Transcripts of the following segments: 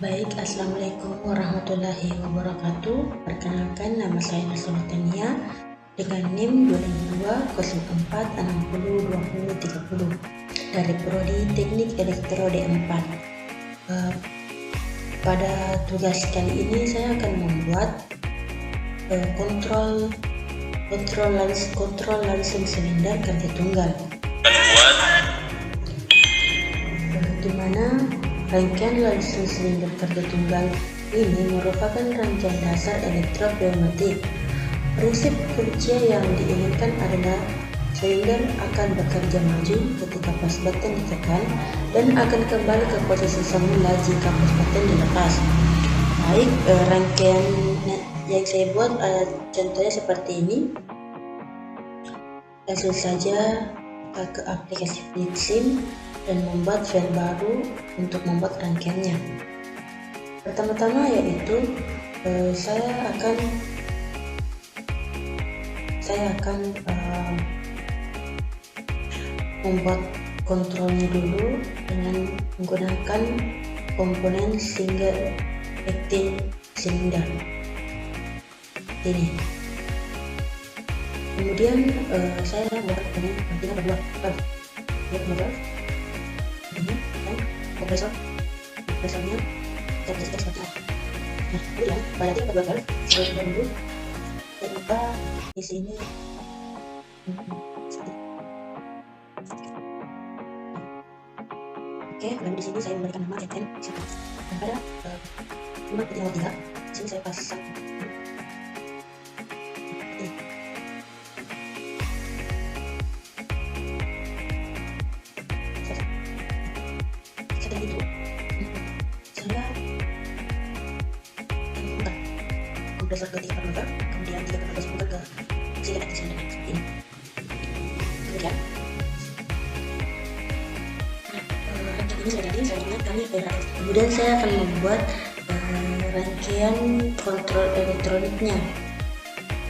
Baik, Assalamualaikum warahmatullahi wabarakatuh. Perkenalkan, nama saya Nasrul Tania dengan NIM 2204602030 dari Prodi Teknik Elektro D4. Pada tugas kali ini saya akan membuat kontrol langsung silinder kerja tunggal, di mana rangkaian langsung silinder kerja tunggal ini merupakan rangkaian dasar elektropneumatik. Prinsip kerja yang diinginkan adalah silinder akan bekerja maju ketika push button ditekan dan akan kembali ke posisi semula jika push button dilepas. Baik, rangkaian yang saya buat contohnya seperti ini. Langsung saja ke aplikasi FlixSim dan membuat file baru untuk membuat rangkaiannya. Pertama-tama yaitu saya akan membuat kontrolnya dulu dengan menggunakan komponen single acting cylinder ini. Kemudian saya buat komponen berdua ini dan kompresornya saya kasih seperti apa. Nah, kemudian pada tiap kedua kali saya dulu saya lupa di sini Oke, lalu di sini saya memberikan nama ZN dan pada 5.03 di sini saya pasang setelah itu saya membuka kompresor ke 3 motor, kemudian 3 kompresor motor ke sini seperti ini. Kemudian ini sudah jadi, selanjutnya kami kemudian saya akan membuat rangkaian kontrol elektroniknya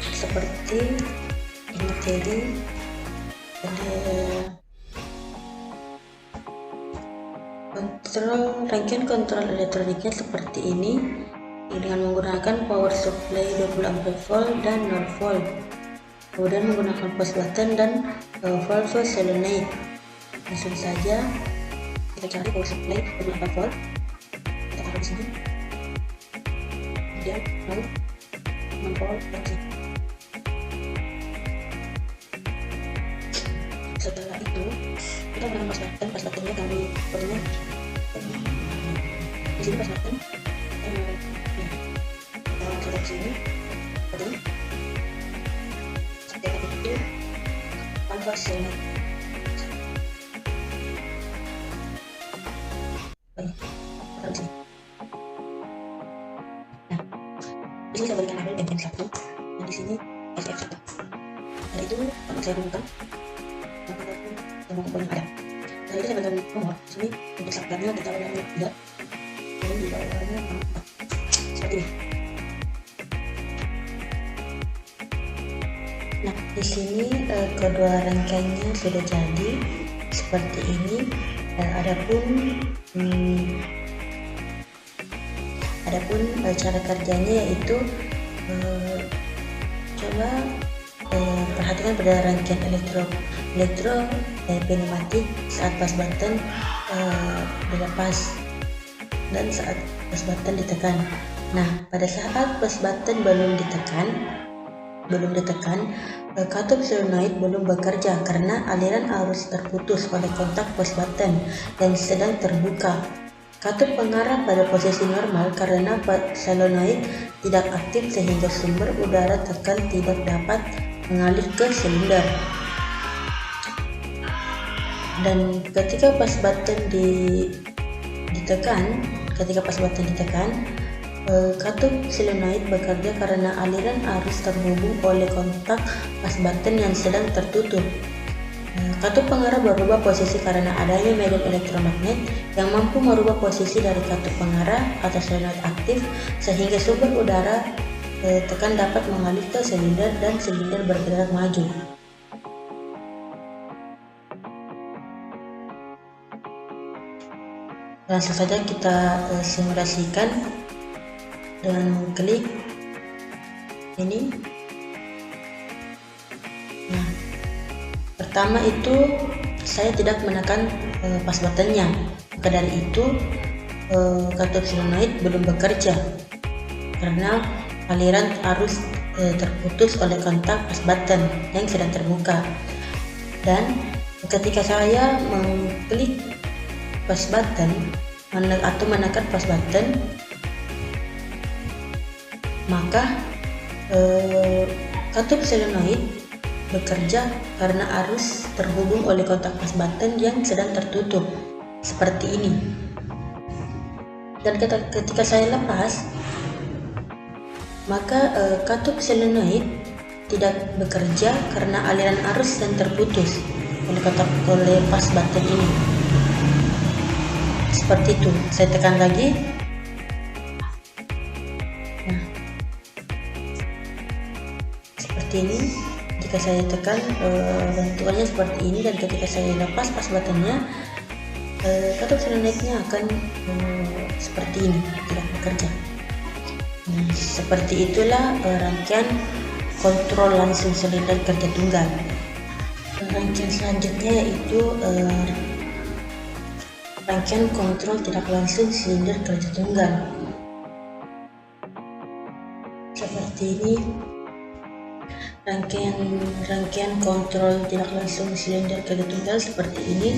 seperti ini. Jadi rangkaian kontrol elektroniknya seperti ini dengan menggunakan power supply 20 ampere volt dan 0 volt, kemudian menggunakan push button dan valve solenoid. Langsung saja kita cari power supply 20 ampere volt, kita taruh di sini, kemudian lalu 6 volt lagi. Setelah itu kita menggunakan push buttonnya kami perlunya di sini push button kita taruh di sini seperti ini. Setelah itu valve solenoid taruh di sini. Nah, di sini saya berikan label BM1 dan di sini SF1. Dari itu saya gunakan semua komponen ada. Dari itu saya berikan nomor di sini untuk subplatnya kita berikan 3 dan di bawahnya 4 seperti ini. Nah, di sini kedua rangkaiannya sudah jadi seperti ini. Adapun cara kerjanya yaitu coba perhatikan pada rangkaian elektro pneumatik saat push button dilepas dan saat push button ditekan. Nah, pada saat push button belum ditekan, katup solenoid belum bekerja karena aliran arus terputus oleh kontak push button yang sedang terbuka. Katup pengarah pada posisi normal karena solenoid tidak aktif sehingga sumber udara tekan tidak dapat mengalir ke silinder. Dan ketika push button ditekan, katup solenoid bekerja karena aliran arus terhubung oleh kontak push button yang sedang tertutup. Katup pengarah berubah posisi karena adanya medan elektromagnet yang mampu merubah posisi dari katup pengarah atau solenoid aktif sehingga sumber udara tekan dapat mengalir ke silinder dan silinder bergerak maju. Langsung saja kita simulasikan dengan klik ini. Nah, pertama itu saya tidak menekan pas buttonnya, maka dari itu katup solenoid belum bekerja karena aliran arus terputus oleh kontak pas button yang sedang terbuka. Dan ketika saya mengklik pas button atau menekan pas button, maka katup solenoid bekerja karena arus terhubung oleh kontak pas button yang sedang tertutup seperti ini. Dan ketika saya lepas, maka katup solenoid tidak bekerja karena aliran arus yang terputus oleh pas button ini. Seperti itu. Saya tekan lagi. Nah, seperti ini. Jika saya tekan, bentukannya seperti ini, dan ketika saya lepas pas buttonnya, katup solenoidnya akan seperti ini, tidak bekerja. Nah, seperti itulah rangkaian kontrol langsung silinder kerja tunggal. Rangkaian selanjutnya yaitu rangkaian kontrol tidak langsung silinder kerja tunggal. Seperti ini rangkaian kontrol tidak langsung silinder kerja tunggal seperti ini,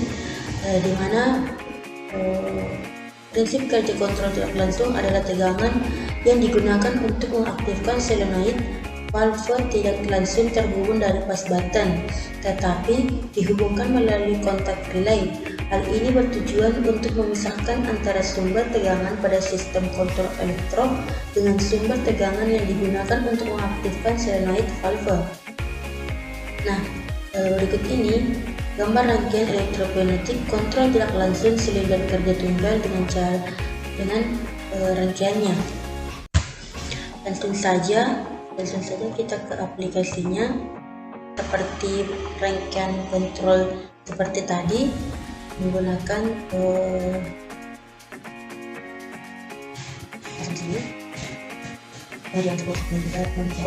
di mana prinsip kerja kontrol tidak langsung adalah tegangan yang digunakan untuk mengaktifkan solenoid valve tidak langsung terhubung dari pas button, tetapi dihubungkan melalui kontak relay. Hal ini bertujuan untuk memisahkan antara sumber tegangan pada sistem kontrol elektrod dengan sumber tegangan yang digunakan untuk mengaktifkan solenoid valve. Nah, berikut ini gambar rangkaian elektropneumatik kontrol tidak langsung silinder kerja tunggal dengan rangkaiannya. Langsung saja kita ke aplikasinya. Seperti rangkaian kontrol seperti tadi, menggunakan sini, kemudian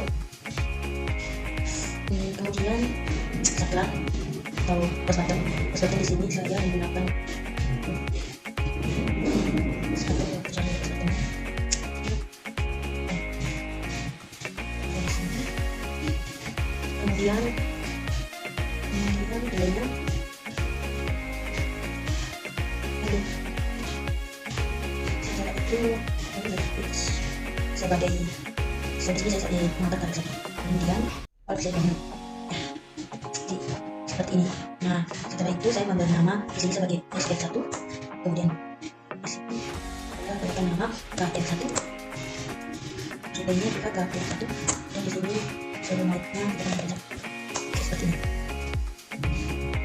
kemudian setelah atau pas button di sini saya menggunakan kemudian relaynya setelah itu sebagai sini saya mengangkat ke sini, kemudian valve saya bangun seperti ini. Nah, setelah itu saya memberi nama di sini sebagai SL1, kemudian di sini saya berikan nama KL1, relaynya juga KL1, dan di sini solenoidnya kita baca seperti ini.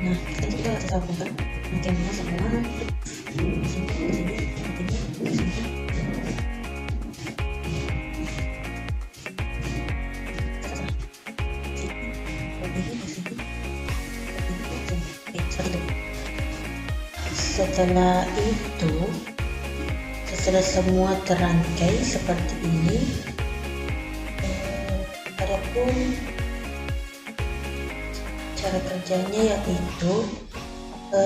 Nah, kita sambungkan rangkaiannya semua di sini, di sini, di sini. Setelah semua terangkai seperti ini, adapun cara kerjanya yaitu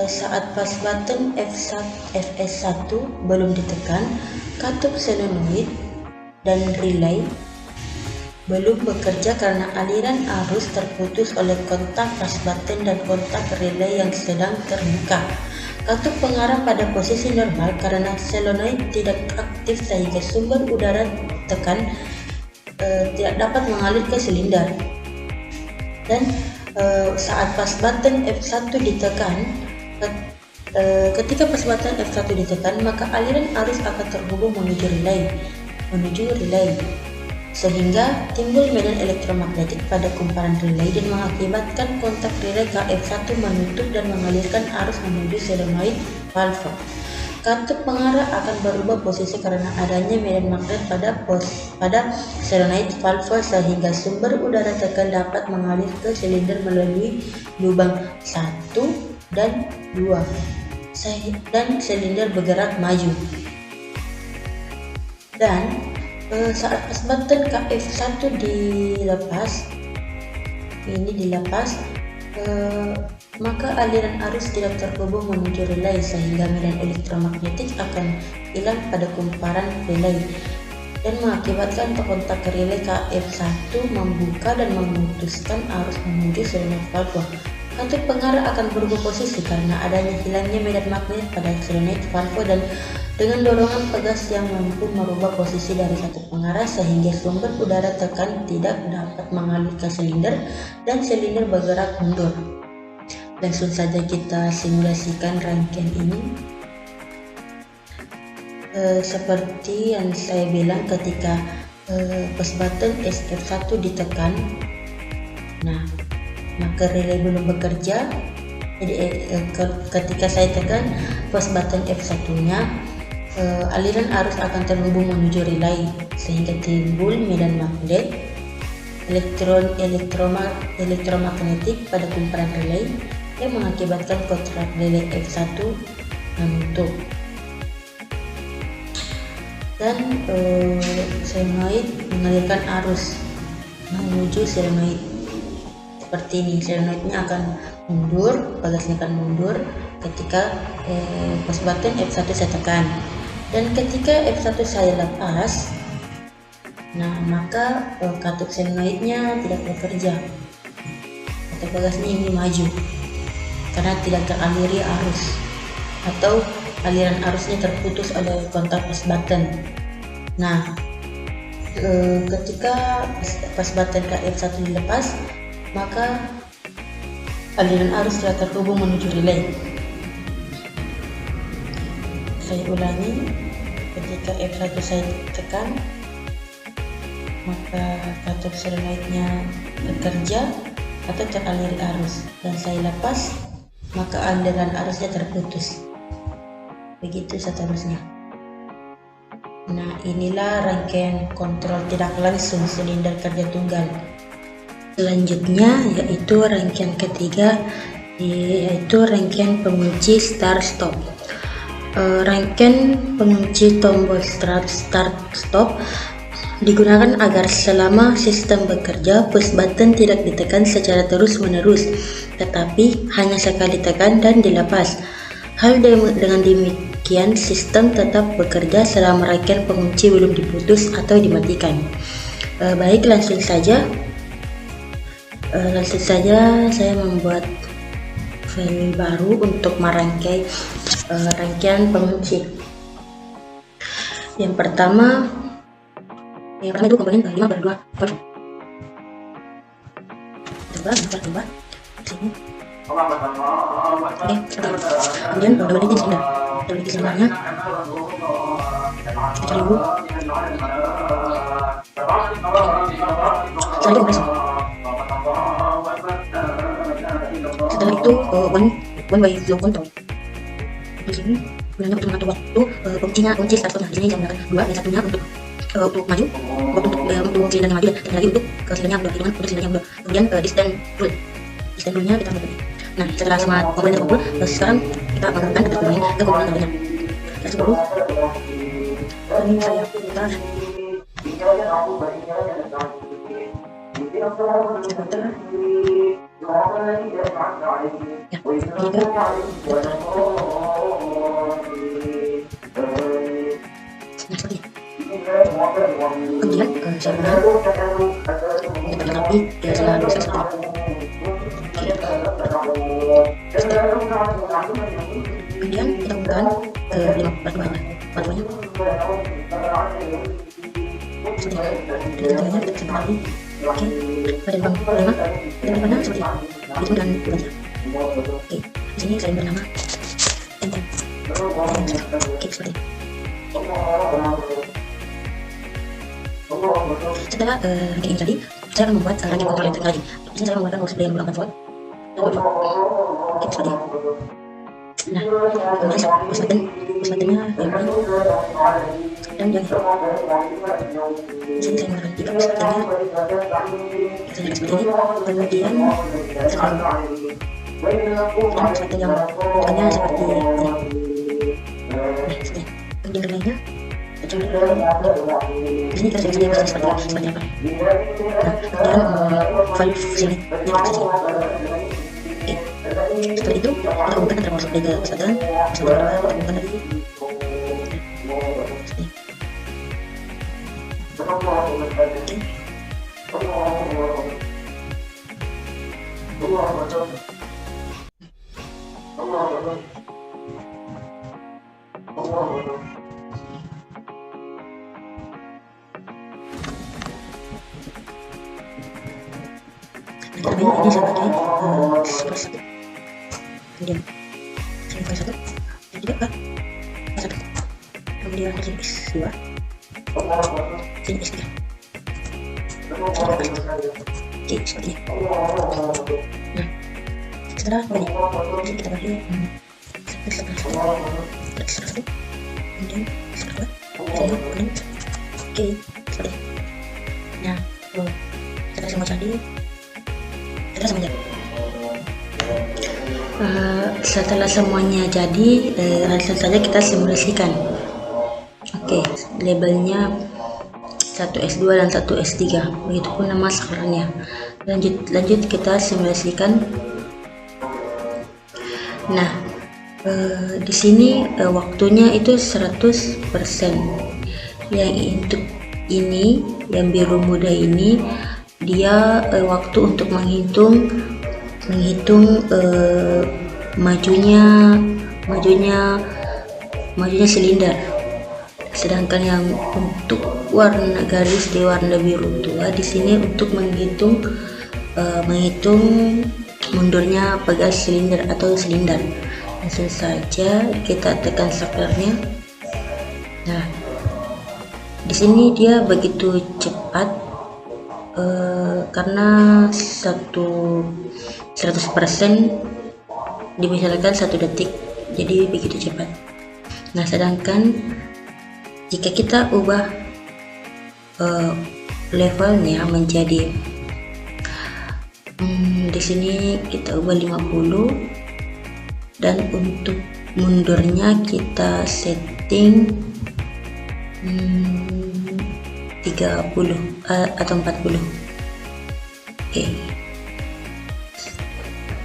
saat pas button FS1 belum ditekan, katup solenoid dan relay belum bekerja karena aliran arus terputus oleh kontak pas button dan kontak relay yang sedang terbuka. Katup pengarah pada posisi normal karena solenoid tidak aktif sehingga sumber udara tekan tidak dapat mengalir ke silinder. Dan saat pas button F1 ditekan, ketika pas button F1 ditekan, maka aliran arus akan terhubung menuju relay, sehingga timbul medan elektromagnetik pada kumparan relay dan mengakibatkan kontak relay KF1 menutup dan mengalirkan arus menuju solenoid valve. Katup pengarah akan berubah posisi karena adanya medan magnet pada solenoid valve sehingga sumber udara tekan dapat mengalir ke silinder melalui lubang 1 dan 2 dan silinder bergerak maju. Dan saat push button KF1 dilepas, maka aliran arus tidak terhubung menuju relay sehingga medan elektromagnetik akan hilang pada kumparan relay dan mengakibatkan kontak relay KF1 membuka dan memutuskan arus menuju solenoid valve. Katup pengarah akan berubah posisi karena adanya hilangnya medan magnet pada solenoid valve dan dengan dorongan pegas yang mampu merubah posisi dari katup pengarah sehingga sumber udara tekan tidak dapat mengalir ke silinder dan silinder bergerak mundur. Langsung saja kita simulasikan rangkaian ini. Seperti yang saya bilang, ketika push button SF1 ditekan, nah maka relay belum bekerja. Jadi ketika saya tekan push button F1 nya, aliran arus akan terhubung menuju relay sehingga timbul medan magnet elektromagnetik pada kumparan relay yang mengakibatkan kontrak relay F1 menutup dan solenoid mengalirkan arus menuju solenoid. Seperti ini, solenoidnya akan mundur, pagasnya akan mundur ketika push button F1 saya tekan, dan ketika F1 saya lepas, nah maka katup solenoidnya tidak bekerja atau pagasnya ini maju karena tidak teraliri arus atau aliran arusnya terputus oleh kontak push button. Nah, ketika push button KF1 dilepas, maka aliran arus telah terhubung menuju relay. Saya ulangi, ketika F1 saya tekan, maka katup solenoidnya bekerja atau teraliri arus, dan saya lepas, maka aliran arusnya terputus. Begitu seterusnya. Nah, inilah rangkaian kontrol tidak langsung silinder kerja tunggal. Selanjutnya yaitu rangkaian ketiga, yaitu rangkaian pengunci start stop. Rangkaian pengunci tombol start stop digunakan agar selama sistem bekerja push button tidak ditekan secara terus menerus, tetapi hanya sekali tekan dan dilepas. Dengan demikian sistem tetap bekerja selama rangkaian pengunci belum diputus atau dimatikan. Baik, langsung saja saya membuat file baru untuk merangkai rangkaian pengunci. Yang pertama itu komponen 5/2 valve. Coba sini. Oke, kemudian double digit silindernya kita cari dulu. Setelah itu one way flow control. Di sini gunanya untuk mengatur waktu kunci start stopnya. Di sini saya menggunakan 2, yang satunya untuk maju, untuk silinder yang maju, dan lagi untuk silindernya yang mundur, untuk silindernya yang mundur. Kemudian distance rule-nya kita menggunakan. Nah, setelah semua komponen terkumpul, sekarang kita menggunakan ke komponen lainnya. Kita dulu. Ini saya putar. Ya, seperti kemudian saya tapi dia selalu kemudian kita gunakan 5 batuannya oke, badan bang seperti itu dan bulannya. Oke, di sini saya bernama enten. Oke, seperti itu. Setelah rangkaian ini tadi, saya akan membuat rangkaian kontrol yang terakhir lagi. Di sini saya menggunakan display yang 28 volt. Oke, seperti itu. Nah, kemudian push buttonnya yang paling dan yang di sini saya menggunakan 3 push buttonnya. Saya seperti ini. Kemudian sekarang Dan seperti yang contohnya seperti ini. Nah, kemudian lainnya di sini kita sudah sedia seperti apa. Nah, value sini yang kita sedia. Oke, setelah itu kita hubungkan antara mouse ke kesadaran kedua, kita hubungkan lagi. Ini sebagai seperti kemudian sini file 1 dan juga ke S1, kemudian sini S2, sini S3, oke seperti ini. Nah, setelah begini sini kita bagi S1, kemudian S2, kemudian oke seperti ini. Nah, setelah semua jadi setelah semuanya jadi, langsung saja kita simulasikan. Oke, labelnya 1S2 dan 1S3, begitupun nama sakernya. Lanjut kita simulasikan. Nah, di sini waktunya itu 100%. Yang untuk ini, yang biru muda ini, dia waktu untuk menghitung majunya silinder. Sedangkan yang untuk warna garis di warna biru tua di sini untuk menghitung mundurnya pegas silinder atau silinder. Langsung saja kita tekan sakernya. Nah, di sini dia begitu cepat karena 100% dimisalkan 1 detik, jadi begitu cepat. Nah, sedangkan jika kita ubah levelnya menjadi di sini kita ubah 50 dan untuk mundurnya kita setting 30 atau 40. Oke.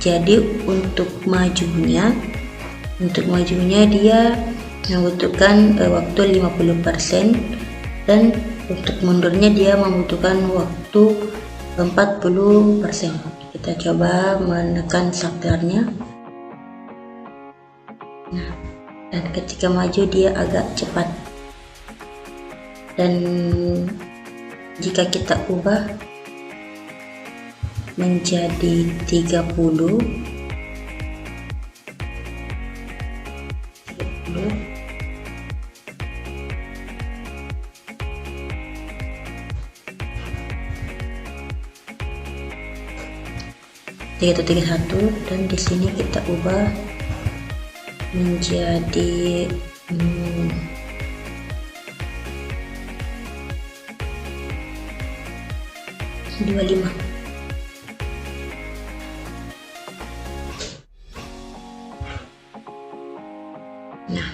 Jadi untuk majunya dia membutuhkan waktu 50% dan untuk mundurnya dia membutuhkan waktu 40%. Kita coba menekan sakernya. Nah, dan ketika maju dia agak cepat. Dan jika kita ubah menjadi 30, atau 31, dan di sini kita ubah menjadi 25. Nah,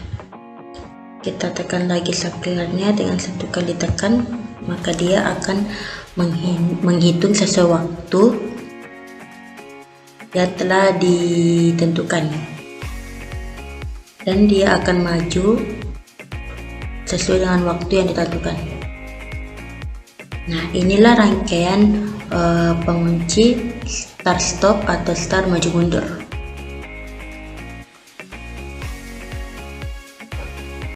kita tekan lagi sakernya dengan 1 kali tekan, maka dia akan menghitung sesuai waktu yang telah ditentukan, dan dia akan maju sesuai dengan waktu yang ditentukan. Nah, inilah rangkaian pengunci start stop atau start maju mundur.